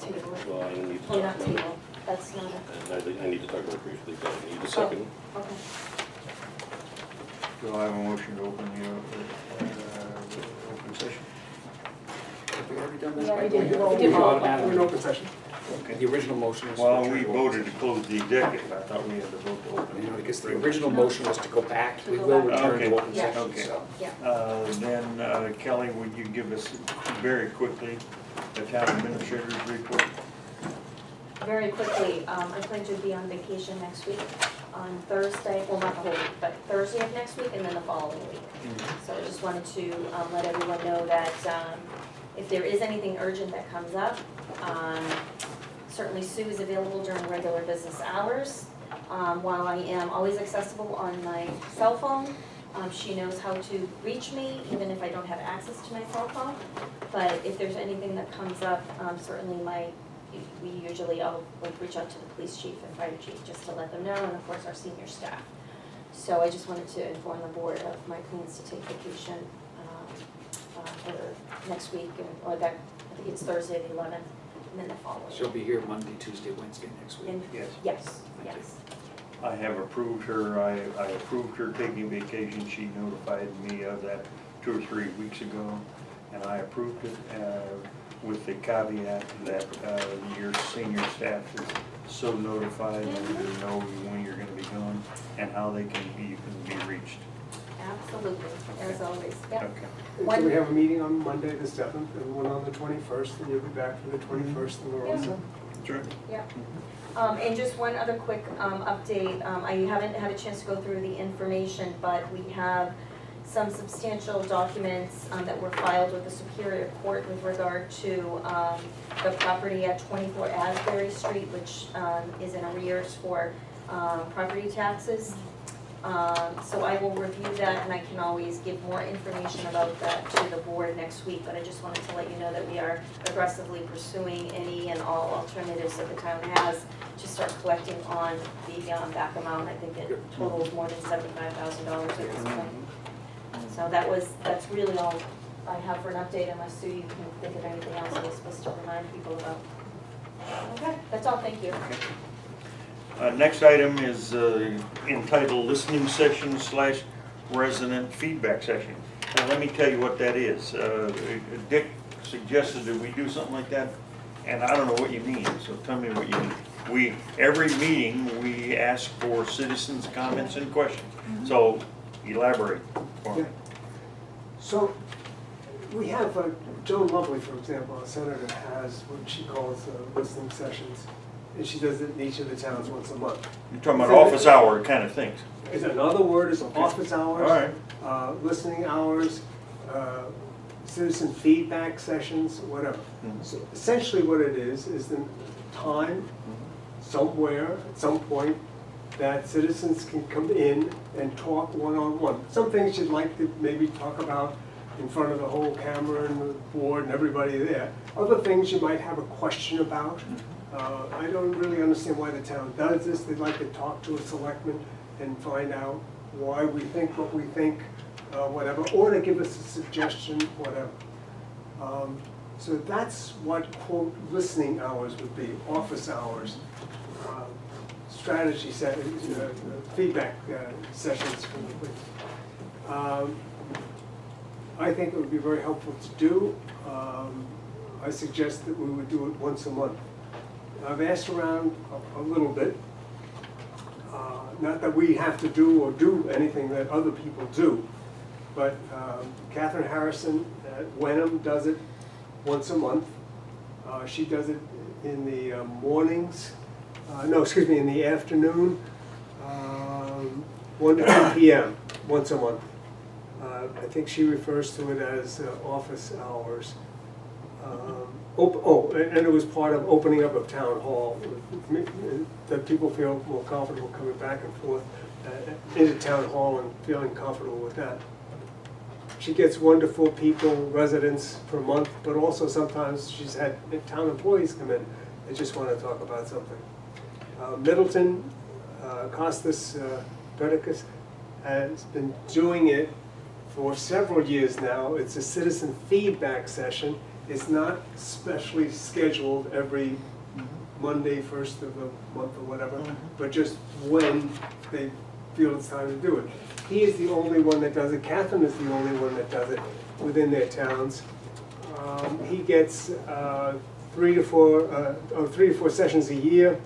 table it. Well, I need to Oh, talk not about it. table, that's not a, I need to talk about it briefly, but I need a second. okay. Do I have a motion to open the open session? Have we already done this? We already by did. vote? We did vote. Automatically. We're in open session. Okay, the original motion was. to Well, return we to open voted to session. close the executive. I thought we had to vote to open. You know, because the original motion was to go back. To We go will back. return Okay. to open Yeah. session, Okay. so. Yeah, Then Kelly, would you give us very quickly the town administrator's report? very quickly, I plan to be on vacation next week, on Thursday, well, not the whole week, but Thursday of next week and then the following week. So I just wanted to let everyone know that if there is anything urgent that comes up, certainly Sue is available during regular business hours. While I am always accessible on my cell phone, she knows how to reach me, even if I don't have access to my cell phone. But if there's anything that comes up, certainly I'll reach out to the police chief and fire chief just to let them know, and of course our senior staff. So I just wanted to inform the board of my plans to take vacation for next week, or that, I think it's Thursday the 11th, and then the following. She'll be here Monday, Tuesday, Wednesday next week. And- Yes. Yes, Thank you. yes. I have approved her, I approved her taking vacation. She notified me of that 2 or 3 weeks ago, and I approved it with the caveat that your senior staff is so notified and you know when you're gonna be gone and how you can be reached. Absolutely, as always, yeah. Okay. So we have a meeting on Monday the 7th and one on the 21st, and you'll be back for the 21st, and we're all set. Sure. Yeah. And just one other quick update, I haven't had a chance to go through the information, but we have some substantial documents that were filed with the Superior Court with regard to the property at 24 Asbury Street, which is in arrears for property taxes. So I will review that, and I can always give more information about that to the board next week, but I just wanted to let you know that we are aggressively pursuing any and all alternatives that the town has to start collecting on the back amount. I think it totals more than $75,000 at this point. So that's really all I have for an update, unless Sue, you can think of anything else I was supposed to remind people about. Okay, that's all, thank you. Next item is entitled Listening Session / Resident Feedback Session. Now, let me tell you what that is. Dick suggested that we do something like that, and I don't know what you mean, so tell me what you mean. Every meeting, we ask for citizens' comments and questions. So elaborate for me. Yeah. So we have Joan Lovely, for example, a senator, has what she calls listening sessions, and she does it in each of the towns once a month. You're talking about office hour kind of things. Is another word is Okay. office hours, All right. listening hours, citizen feedback sessions, whatever. Mhm. So essentially what it is the time somewhere, at some point, that citizens can come in and talk one-on-one. Some things you'd like to maybe talk about in front of the whole camera and the board and everybody there. Other things you might have a question about. I don't really understand why the town does this. They'd like to talk to a selectman and find out why we think what we think, whatever, or to give us a suggestion, whatever. So that's what, quote, listening hours would be, office hours. Strategy feedback sessions. I think it would be very helpful to do. I suggest that we would do it once a month. I've asked around a little bit. Not that we have to do anything that other people do, but Catherine Harrison at Wenham does it once a month. She does it in the mornings. In the afternoon, 1 to 2 p.m. once a month. I think she refers to it as office hours. And it was part of opening up of town hall, that people feel more comfortable coming back and forth into town hall and feeling comfortable with that. She gets 1 to 4 people, residents per month, but also sometimes she's had town employees come in. They just want to talk about something. Middleton, Costas Perdiccas, has been doing it for several years now. It's a citizen feedback session, It's not specially scheduled every Monday, first of the month or whatever, but just when they feel it's time to do it. He is the only one that does it. Catherine is the only one that does it within their towns. He gets 3 to 4 sessions a year.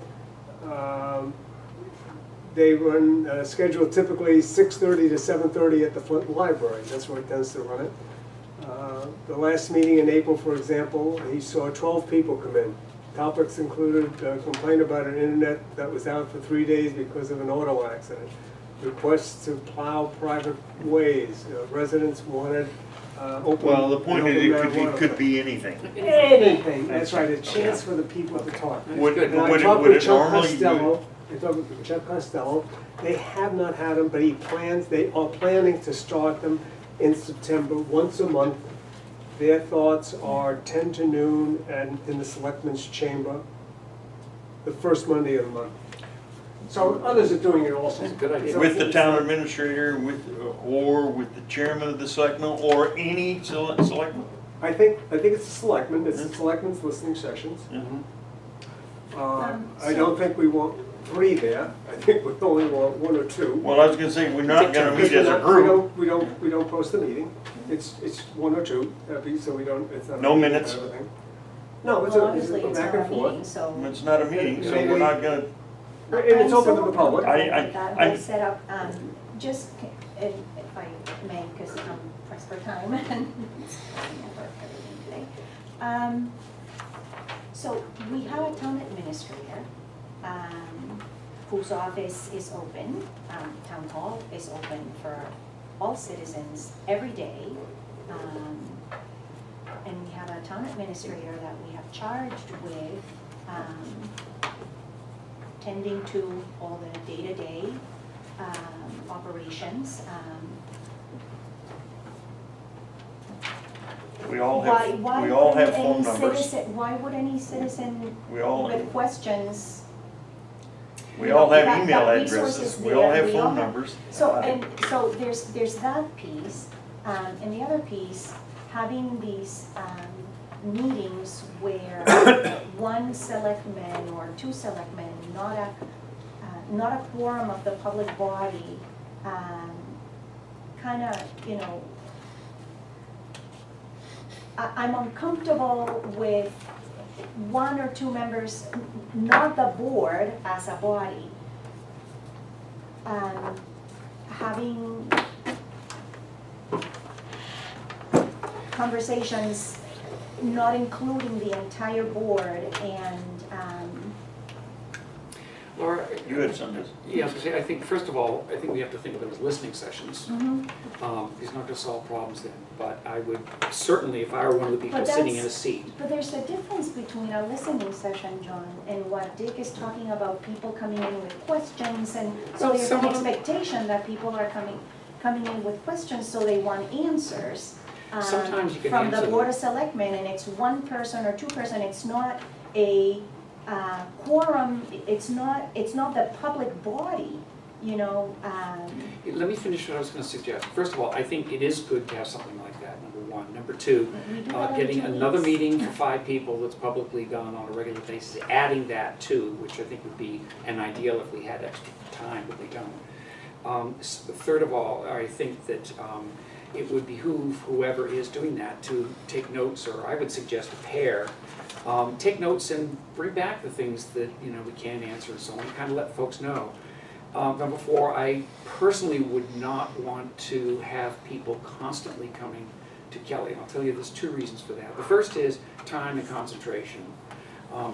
They run scheduled typically 6:30 to 7:30 at the Flint Library. That's where he tends to run it. The last meeting in April, for example, he saw 12 people come in. Topics included complaint about an internet that was out for 3 days because of an auto accident, requests to plow private ways, residents wanted open. Well, the point is, marijuana. it could be anything. Anything, that's right, a chance for the people to talk. Would And I it talked would with it Chuck normally? Costello, I talked with Chuck Costello, they have not had them, but they are planning to start them in September, once a month. Their thoughts are 10 to noon and in the Selectmen's Chamber, the first Monday of the month. So others are doing it also. That's a good idea. So With the it's- town administrator, or with the chairman of the selectmen, or any selectman? I think it's the Selectmen, it's the Selectmen's listening sessions. I don't think we want 3 there, I think we only want 1 or 2. Well, I was gonna say, we're not gonna meet as a Because group. we don't post the meeting, it's 1 or 2, so we don't, it's not. a No meeting and minutes? everything. No, Well, it's a obviously, it's back not and a forth. meeting, so. It's not a meeting, so we're not gonna, And it's open to the public. That I- whole setup, just, if I may, because I'm pressed for time and it's never everything today. So we have a town administrator, whose office is open, town hall is open for all citizens every day. And we have a town administrator that we have charged with, tending to all the day-to-day operations. we all Why have would phone any numbers. citizen, why would any citizen We all, with questions? we all have that email resource addresses, is we all there, have we phone all have- numbers. So there's that piece, and the other piece, having these meetings where one selectman or 2 selectmen, not a quorum of the public body, kind of, I'm uncomfortable with 1 or 2 members, not the board as a body, having conversations, not including the entire board, and, Laura? You had something. Yeah, I was gonna say, I think, first of all, I think we have to think of it as listening sessions. mhm. He's not gonna solve problems then, but I would certainly, if I were one of the people But sitting in a that's- seat. But there's a difference between a listening session, John, and what Dick is talking about, people coming in with questions, and so Well, there's some an of them- expectation that people are coming in with questions, so they want answers. Sometimes you can From the answer Board them. of Selectmen, and it's 1 person or 2 person, it's not a quorum, it's not the public body, Let me finish what I was gonna suggest. First of all, I think it is good to have something like that, number one. Number two, we do that every getting 2 another weeks. meeting for 5 people that's publicly done on a regular basis, adding that too, which I think would be an ideal if we had extra time, but we don't. Third of all, I think that it would behoove whoever is doing that to take notes, or I would suggest a pair. Take notes and bring back the things that, we can't answer and so on, kind of let folks know. Number 4, I personally would not want to have people constantly coming to Kelly, and I'll tell you there's 2 reasons for that. The first is time and concentration.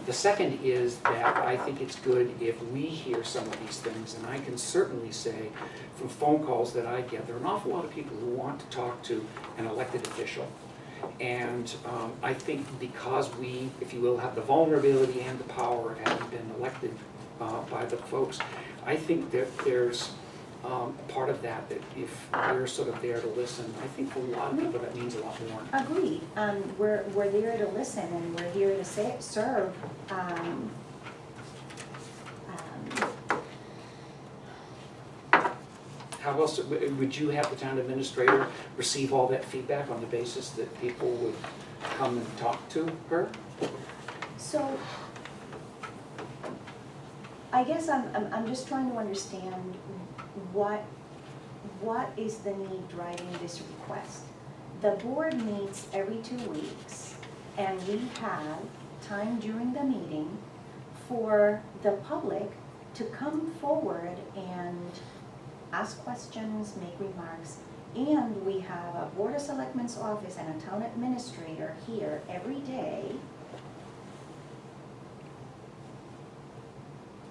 The second is that I think it's good if we hear some of these things, and I can certainly say from phone calls that I get, there are an awful lot of people who want to talk to an elected official. And I think because we, if you will, have the vulnerability and the power of having been elected by the folks, I think that there's part of that if we're sort of there to listen, I think for a lot of people that means a lot more. Agreed, we're there to listen, and we're here to serve, How else, would you have the town administrator receive all that feedback on the basis that people would come and talk to her? So, I guess I'm just trying to understand what is the need driving this request? The board meets every 2 weeks, and we have time during the meeting for the public to come forward and ask questions, make remarks. And we have a Board of Selectmen's office and a town administrator here every day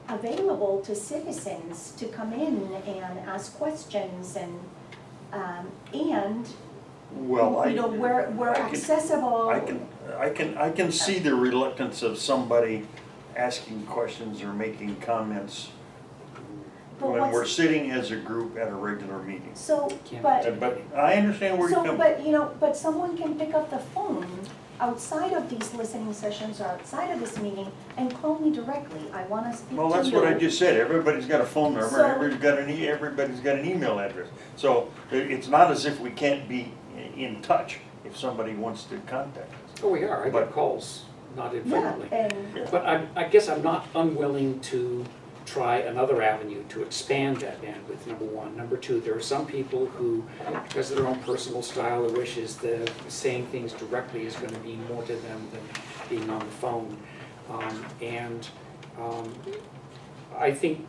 available to citizens to come in and ask questions and Well, you know, we're I can- accessible. I can see the reluctance of somebody asking questions or making comments But when what's- we're sitting as a group at a regular meeting. So, Can't but, But I understand where you're so, coming. but, you know, but someone can pick up the phone outside of these listening sessions or outside of this meeting and call me directly. I wanna speak to you. Well, that's what I just said, everybody's got a phone number, So- everybody's got an email address. So it's not as if we can't be in touch if somebody wants to contact us. Oh, we are, I But- get calls, not Yeah, infrequently. and, But I guess I'm not unwilling to try another avenue to expand that bandwidth, number one. Number two, there are some people who, because of their own personal style or wishes, saying things directly is gonna mean more to them than being on the phone. I think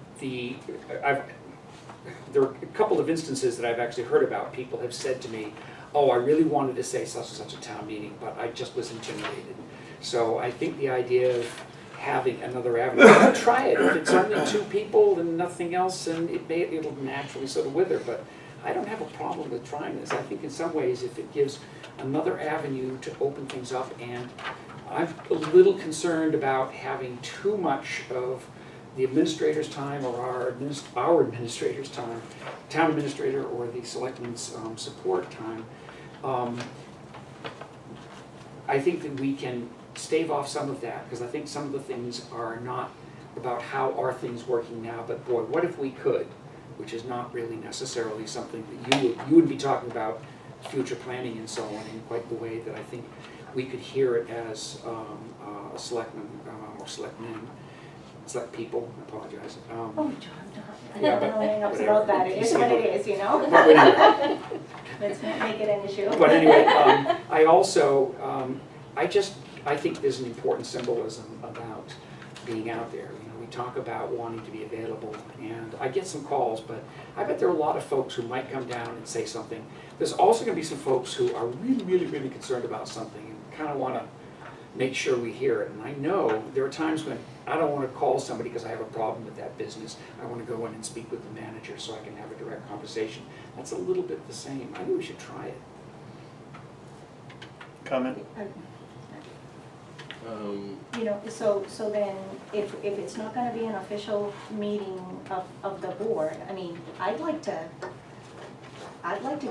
there are a couple of instances that I've actually heard about. People have said to me, oh, I really wanted to say such and such a town meeting, but I just was intimidated. So I think the idea of having another avenue, I'll try it. If it's only 2 people and nothing else, and it'll naturally sort of wither, but I don't have a problem with trying this. I think in some ways, if it gives another avenue to open things up, and I'm a little concerned about having too much of the administrator's time or our administrator's time, town administrator or the selectmen's support time. I think that we can stave off some of that, because I think some of the things are not about how are things working now, but boy, what if we could, which is not really necessarily something that you would be talking about future planning and so on in quite the way that I think we could hear it as a selectman or selectmen, select people, I apologize. oh, John, Yeah, don't but hang up whatever. about that. It is what it is, you know? But anyway, Let's not make it an issue. But anyway, I also, I think there's an important symbolism about being out there. You know, we talk about wanting to be available, and I get some calls, but I bet there are a lot of folks who might come down and say something. There's also gonna be some folks who are really, really, really concerned about something and kind of wanna make sure we hear it. And I know there are times when I don't wanna call somebody because I have a problem with that business. I wanna go in and speak with the manager so I can have a direct conversation. That's a little bit the same. I think we should try it. Comment? You know, so then, if it's not gonna be an official meeting of the board, I mean, I'd like to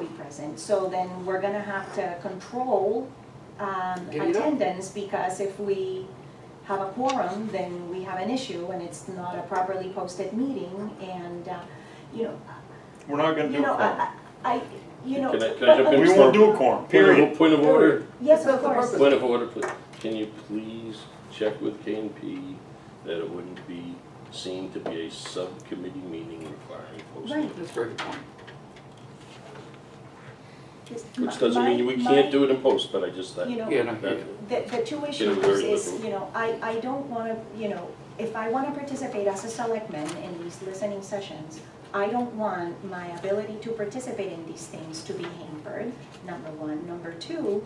be present, so then we're gonna have to control Give it up. attendance, because if we have a quorum, then we have an issue, and it's not a properly posted meeting, and, you know, We're not gonna do you know, a I, you know. Can I jump but- in? quorum. We won't do a quorum, period. Point of order, Yes, of course. point of order, can you please check with K&P that it wouldn't be seen to be a subcommittee meeting requiring posting? Right. That's a very good point. Which doesn't mean we can't do it in post, but I just thought. You know, Yeah, no, that- the two Get issues it very is, liberal. you know, I don't wanna, you know, if I wanna participate as a selectman in these listening sessions, I don't want my ability to participate in these things to be hampered, number one. Number two,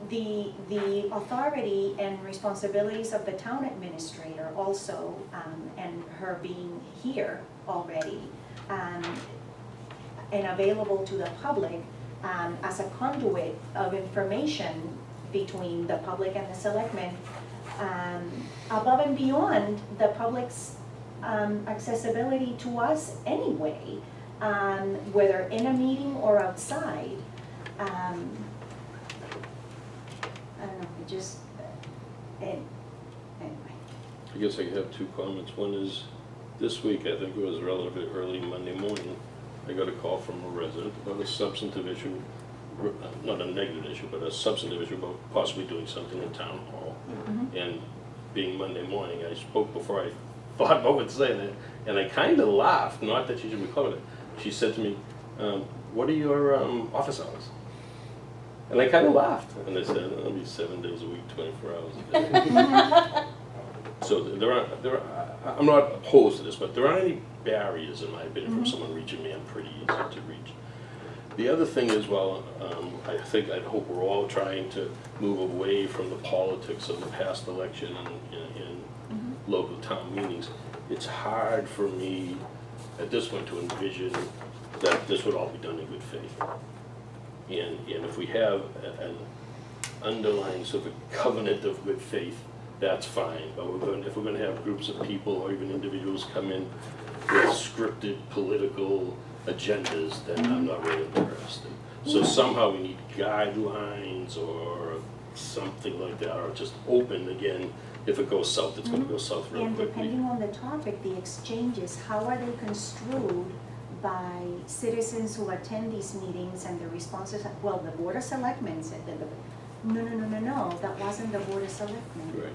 the authority and responsibilities of the town administrator also, and her being here already, and available to the public, as a conduit of information between the public and the selectmen, above and beyond the public's accessibility to us anyway, whether in a meeting or outside. I don't know, it just, anyway. I guess I have 2 comments. One is, this week, I think it was relatively early Monday morning, I got a call from a resident about a substantive issue not a negative issue, but a substantive issue about possibly doing something in town hall. And being Monday morning, I spoke before I thought about what to say, and I kind of laughed, not that she should be covered it. She said to me, what are your office hours? And I kind of laughed, and I said, it'll be 7 days a week, 24 hours a day. So I'm not opposed to this, but there aren't any barriers, in my opinion, from someone reaching me. I'm pretty easy to reach. The other thing is, well, I hope we're all trying to move away from the politics of the past election and local town meetings. It's hard for me at this point to envision that this would all be done in good faith. And if we have an underlying sort of a covenant of good faith, that's fine. But if we're going to have groups of people or even individuals come in with scripted political agendas, then I'm not really interested. So somehow we need guidelines or something like that, or just open again. If it goes south, it's going to go south real And quickly. depending on the topic, the exchanges, how are they construed by citizens who attend these meetings, and the responses, well, the Board of Selectmen said that, no, that wasn't the Board of Selectmen. Right.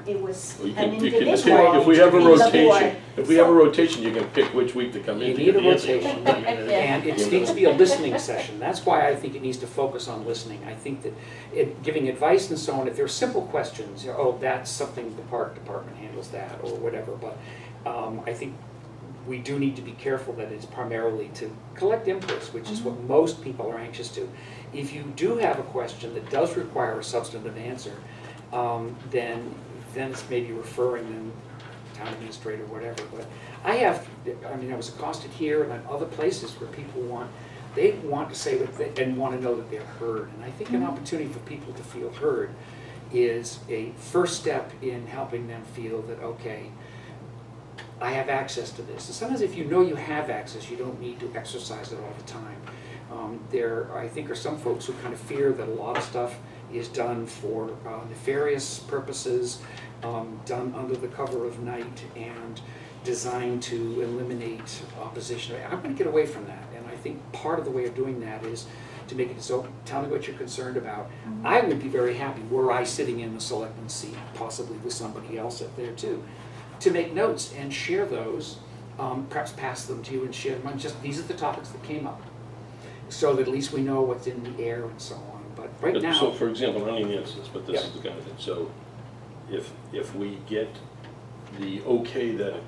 It was Well, an you can individual if we have a in the rotation, board. if we have a rotation, you can pick which week to come in You to need get a the answer. rotation, I mean, and it needs to be a listening session. That's why I think it needs to focus on listening. I think that giving advice and so on, if there are simple questions, oh, that's something the park department handles that, or whatever, but I think we do need to be careful that it's primarily to collect inputs, which is what most people are anxious to. If you do have a question that does require a substantive answer, then it's maybe referring them to town administrator, whatever. But I was accosted here and at other places where people want to say what they, and want to know that they're heard. And I think an opportunity for people to feel heard is a first step in helping them feel that, okay, I have access to this. And sometimes if you know you have access, you don't need to exercise it all the time. There, I think, are some folks who kind of fear that a lot of stuff is done for nefarious purposes, done under the cover of night, and designed to eliminate opposition. I'm going to get away from that, and I think part of the way of doing that is to make it so, tell me what you're concerned about. I would be very happy, were I sitting in the selectman's seat, possibly with somebody else up there too, to make notes and share those, perhaps pass them to you and share them. These are the topics that came up, so that at least we know what's in the air and so on. But right now, So for example, I don't even answer this, but this Yeah. is the kind of thing. So if we get the okay that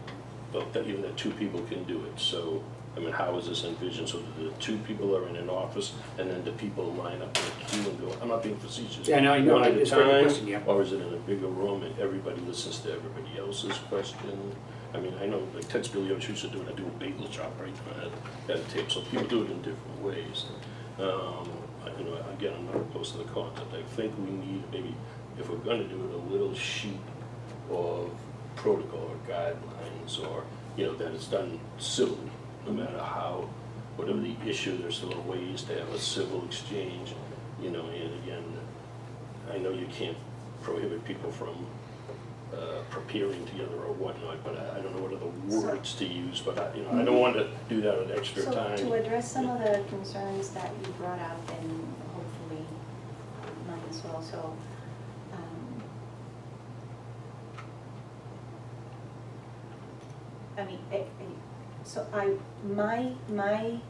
even that two people can do it, so I mean, how is this envisioned? So that the two people are in an office, and then the people line up in a queue and go, I'm not being facetious. Yeah, no, I know, one at a it's a very good time, question, yeah. or is it in a bigger room and everybody listens to everybody else's question? I mean, I know, like Ted Spiliotis used to do it, I do a bagel shop right at a table, so people do it in different ways. Again, I'm not opposed to the concept. I think we need, maybe, if we're gonna do it, a little sheet of protocol or guidelines, or, that it's done civilly, no matter how, whatever the issue, there's still ways to have a civil exchange, and again, I know you can't prohibit people from preparing together or whatnot, but I don't know what other words to use, but I don't want to do that with extra time. So to address some of the concerns that you brought up, and hopefully mine as well, so my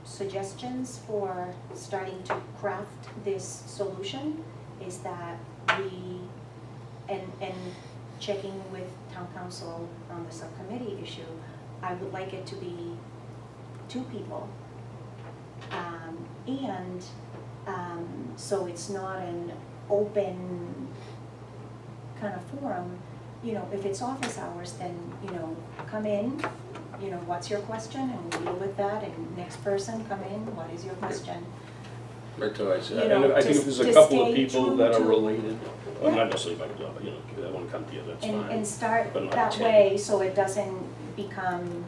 suggestions for starting to craft this solution is that we, and checking with town council on the subcommittee issue, I would like it to be 2 people. So it's not an open kind of forum. If it's office hours, then, come in, what's your question, and we'll deal with that, and next person, come in, what is your question? Right, so I You know, think if there's a to couple of stay people true that are to- related, well, Yeah. not necessarily my job, but, if they want to come together, that's fine. And start But not that 10. way, so it doesn't become,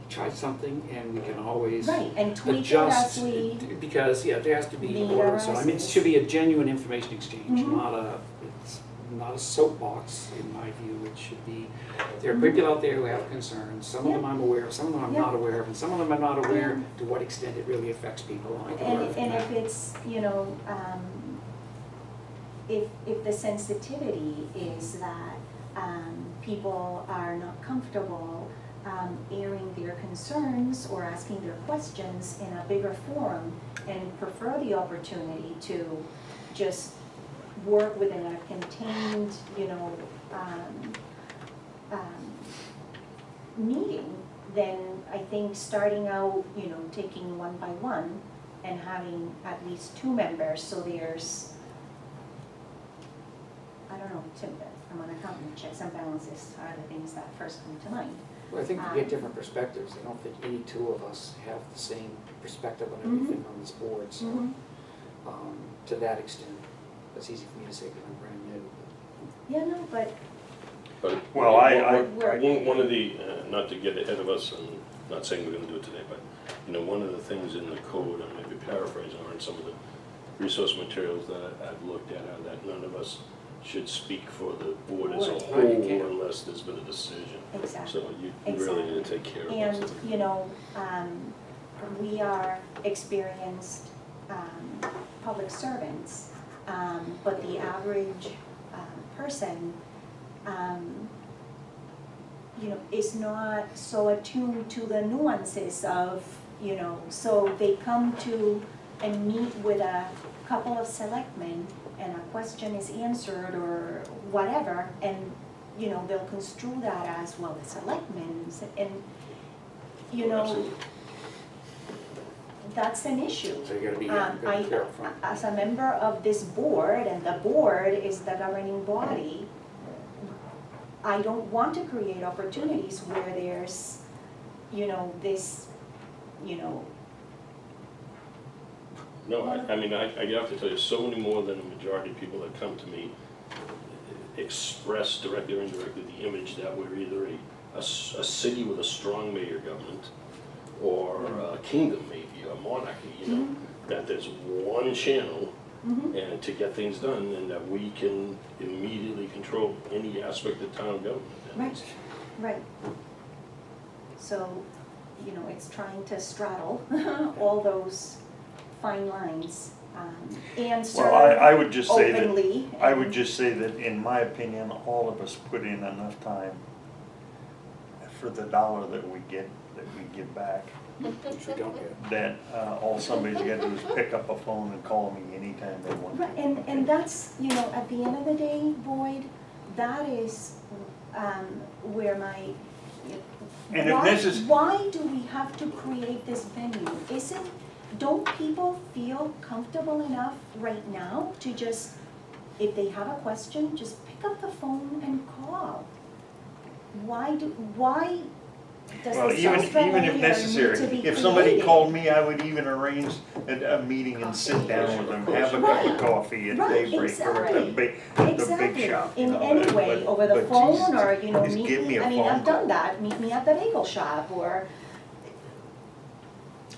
try something, and we can always right, and tweak it adjust, as we, because, there has to be need order. our So, I mean, it assets. should be a genuine information exchange, Mhm. not a, it's not a soapbox, in my view. It should be, there are people out there who have concerns. Some of them I'm aware of, some of them I'm Yeah. not aware of, and some of them I'm not aware to what extent it really affects people. I can learn from And that. if it's, if the sensitivity is that people are not comfortable airing their concerns or asking their questions in a bigger forum and prefer the opportunity to just work within a contained, meeting, then I think starting out, taking one by one and having at least 2 members, so there's, I don't know, I'm an accountant, checks and balances are the things that first come to mind. Well, I think we get different perspectives. I don't think any two of us have the same perspective on everything on this board, so to that extent, it's easy for me to say because I'm brand new. Yeah, no, but But Well, one of the, not to get ahead of us, and not saying we're gonna do it today, but, one of the things in the code, I may be paraphrasing on some of the resource materials that I've looked at, are that none of us should speak for the board as a Right. whole No, you can't. unless there's been a decision. exactly. So you really need to take care of And, those. we are experienced public servants, but the average person, is not so attuned to the nuances of, so they come to and meet with a couple of selectmen and a question is answered or whatever, and, they'll construe that as, well, the selectmen's, and, Absolutely. that's an issue. So you gotta be I, clear up front. as a member of this board, and the board is the governing body, I don't want to create opportunities where there's, this, No, I mean, I have to tell you, so many more than a majority of people that come to me express directly or indirectly the image that we're either a city with a strong mayor government or a kingdom maybe, a monarchy, that there's one channel and to get things done, and that we can immediately control any aspect of town government. And Right, right. So, it's trying to straddle all those fine lines, and serve Well, I would just say that, openly. I would just say that, in my opinion, all of us put in enough time for the dollar that we get back, Which we don't get. that all somebody's got to do is pick up a phone and call me anytime they want. Right, and that's, at the end of the day, Boyd, that is where my, And if why do we have to create this venue? Don't people feel comfortable enough right now to just, if they have a question, just pick up the phone and call? Why does Well, this even extra if layer need to necessary, be if somebody created? called me, I would even arrange a meeting and sit down with them, have a cup of coffee at Right, daybreak or at the big Exactly, shop. in any way, but- over the but phone, Jesus, or, just meet give me me, a I mean, phone I've done call. that, meet me at the bagel shop, or,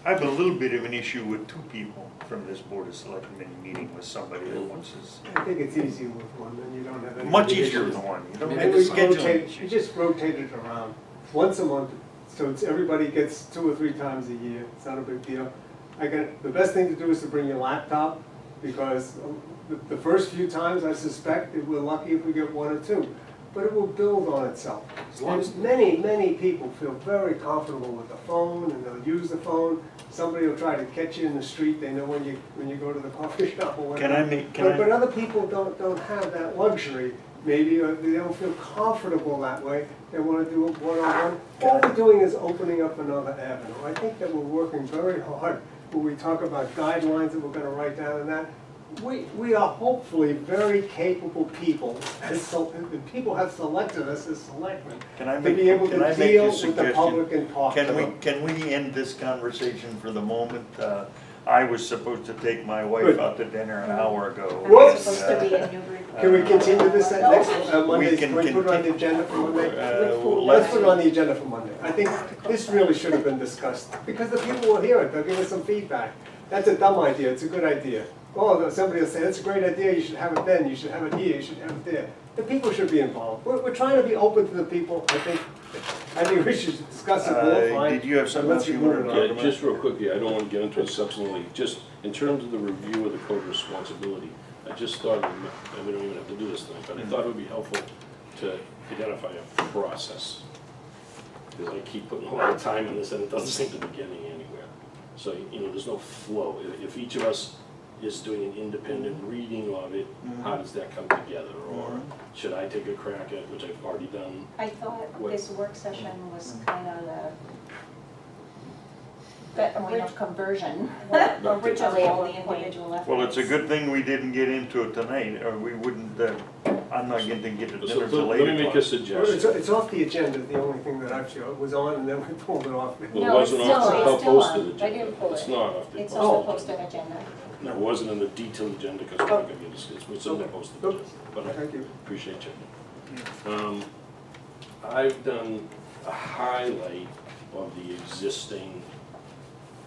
I have a little bit of an issue with 2 people from this Board of Selectmen meeting with somebody that wants us. I think it's easy with one, then you don't have any. Much big easier issues. than one, you don't And have we to schedule rotate, you issues. just rotate it around, once a month, so everybody gets 2 or 3 times a year, it's not a big deal. The best thing to do is to bring your laptop, because the first few times, I suspect, we're lucky if we get 1 or 2, but it will build on itself. As long as- And many people feel very comfortable with the phone, and they'll use the phone. Somebody will try to catch you in the street, they know when you go to the coffee shop or whatever. But other people don't have that luxury, maybe, or they don't feel comfortable that way, they wanna do it one-on-one. All we're doing is opening up another avenue. I think that we're working very hard when we talk about guidelines that we're gonna write down and that. We are hopefully very capable people, the people have selected us as selectmen, Can I to make, be able can I to make deal a with the suggestion? public and talk to them. Can we end this conversation for the moment? I was supposed to take my wife Good. out to dinner an hour ago. Whoops. it's supposed to be in Newburyport. Can we continue this at next, Monday? We can Can we put it on the agenda for Monday? Let's put it on the agenda for Monday. I think this really should have been discussed, because the people will hear it, they'll give us some feedback. That's a dumb idea, it's a good idea. oh, somebody will say, that's a great idea, you should have it then, you should have it here, you should have it there. The people should be involved. We're trying to be open to the people, I think we should discuss it more, fine. Did you have something Let's else you move wanted to it talk on. Yeah, about? just real quickly, I don't want to get into it substantively, just in terms of the review of the code of responsibility, I just thought, and we don't even have to do this thing, but I thought it would be helpful to identify a process. Because I keep putting a lot of time in this and it doesn't seem to be getting anywhere. So, you know, there's no flow. If each of us is doing an independent reading of it, how does that come together? Or should I take a crack at, which I've already done? I thought What? this work session was kind of the point of conversion. Originally, all the individual efforts. Well, it's a good thing we didn't get into it tonight, or we wouldn't, I'm not going to get to So dinner till let me 8 make a o'clock. suggestion. It's off the agenda, the only thing that I've seen, it was on and then we pulled it off. Well, No, it it's wasn't still- off the it's how still posted on. agenda. I didn't pull It's it. not off the It's on the posted posted agenda. No, it wasn't in the detailed agenda because we're not going to discuss, it's in the posted agenda. But I Thank you. appreciate you. I've done a highlight of the existing,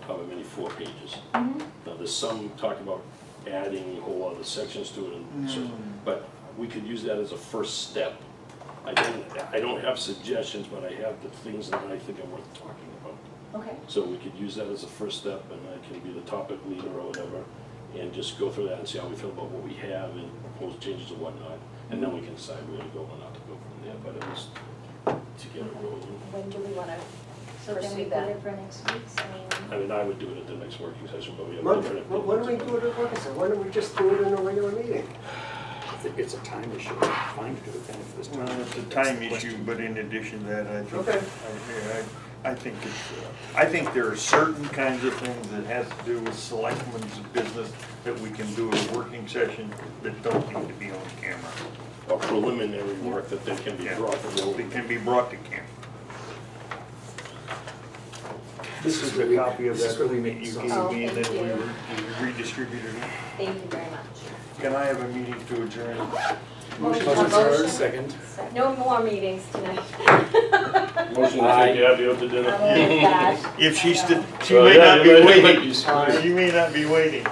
however many, 4 pages. Mhm. Now, there's some talk about adding whole other sections to it, and so, but we could use that as a first step. I don't have suggestions, but I have the things that I think are worth talking about. Okay. So we could use that as a first step, and I can be the topic leader or whatever, and just go through that and see how we feel about what we have and propose changes or whatnot, and then we can decide where to go or not to go from there, but at least to get it rolling. When do we wanna So then we pursue put that? it for next week's, I mean, I would do it at the next working session, but we have Why different. why don't we do it at work session? Why don't we just do it in a regular meeting? It's a time issue, fine to do it then if there's time. Well, it's a That's time the issue, question. but in addition to that, I think, Okay. I think it's, I think there are certain kinds of things that has to do with selectmen's business that we can do in a working session that don't need to be on camera. Or preliminary work that they can be brought to They roll. can be brought to camera. This is really- a copy of this is that really that you makes gave sense. me and Oh, then thank you. we redistributed it. Thank you very much. Can I have a meeting to adjourn? Motion Motion. to adjourn, second. No more meetings tonight. Motion to Aye. take Abby out to dinner. I'm really bad. If she's, I know. she may not be waiting. Aye. She may not be waiting.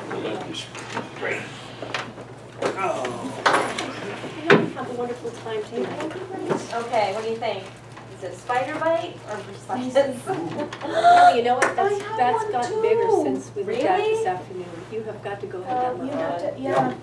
Great. Have a wonderful time too. Okay, what do you think? Is it a spider bite or Please. Oh, you know what, I have that's one gotten too. bigger since we looked at it this Really? afternoon. You have got to go ahead and You look have at it. to, yeah,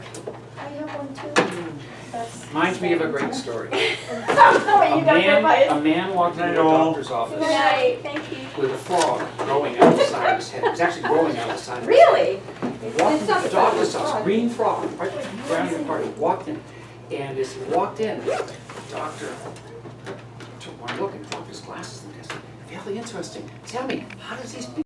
I have one too. That's. Reminds me of a great story. Oh, A you got bit by man, a man walked into a Night all. doctor's office Good night. Thank you. with a frog growing out the side of his head. It was actually growing out the side of his head. Really? Walked It's into not the the doctor's frog. office, green frog, right around your party, walked in. And as he walked in, the doctor took one look and dropped his glasses and said, "Fairly interesting. Tell me, how does these